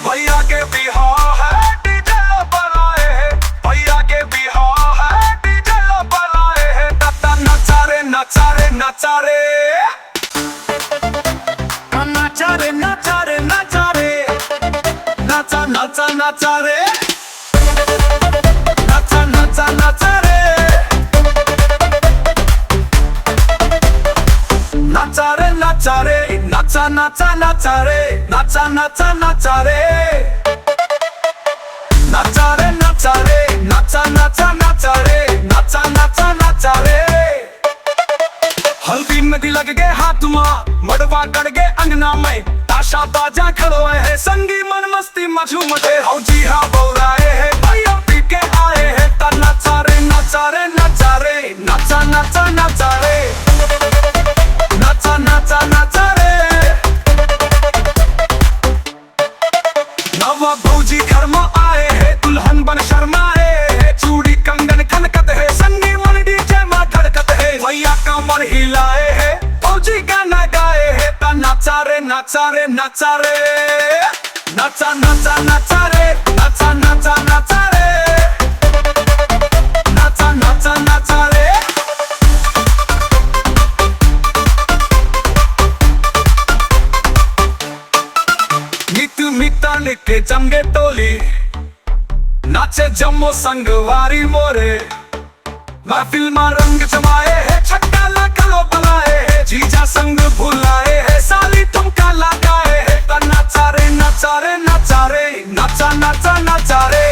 भैया के बिहार है डीजे बनाए है, भैया के बिहार है डीजे बनाए है। नचा नचा रे नचा रे नचा रे, नचा रे नचा रे नचा रे, नचा नचा नचा रे, नचा नचा नचा रे, नचा रे नचा रे, नचा नचा नचा रे, नचा नचा नचा रे, नचा रे नचा रे, नचा नचा नचा रे, नचा नचा नचा रे। हल्दी मेहंदी लग गए हाथ में, मड़वा गड़ गए अंगना में, ताशा बाजा खड़ोए है, संगी मन मस्ती मझूम थे। हाँ जी हाँ बोल रहे हैं, भैया पी के आए हैं, ता नचा रे नचा रे नचा रे, नचा नचा नचा रे, नचा नचा नचा रे। नवा भौजी घर में आए हैं, दुल्हन बन शर्माए है, चूड़ी कंगन खनकत है, संगी मन डीजे में धड़कत है। भैया कमर हिलाए है, भौजी गाना गाए है, ता नचा रे नचा रे नचा रे, नचा नचा नचा रे, नचा नचा नचा रे, नचा नचा नचा रे। नीतू मिता निके जमगे टोली, नाचे जम्मो संगवारी मोरे, महफिल में रंग जमाए है, छक्का लगाओ बनाए है, जीजा संग भुलाए है, साली ठुमका लगाए है, ता नचा रे नचा रे नचा रे, नचा नचा नचा रे,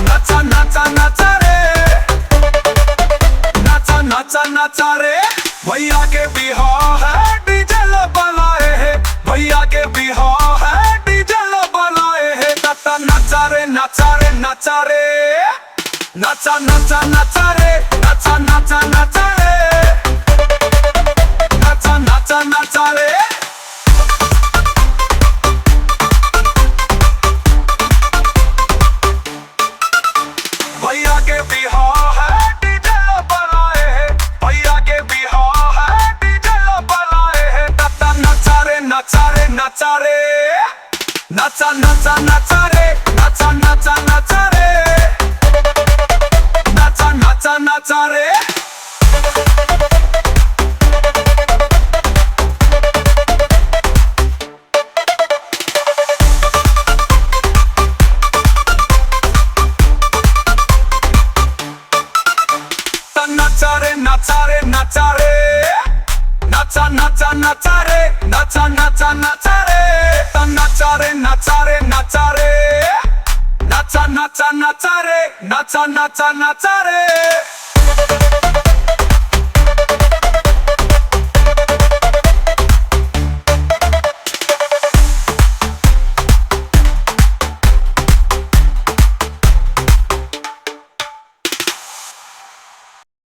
नचा नचा नचा रे, नचा नचा नचा रे। भैया के बिहार है डीजे बनाए है, भैया के बिहार है डीजे बनाए है, ता नचा रे नचा रे नचा रे, नचा नचा नचा रे, नचा नचा नचा रे, नचा नचा नचा रे। भैया के बिहार है डीजे बनाए है, भैया के बिहार है डीजे बनाए है, नचा नचा रे नचा रे नचा रे, नचा नचा नचा रे, नचा नचा नचा रे, नचा नचा नचा रे। नचा रे नचा रे नचा रे, नचा नचा नचा रे, नचा नचा नचा रे, नचा रे नचा रे नचा रे, नचा नचा नचा रे, नचा नचा नचा रे।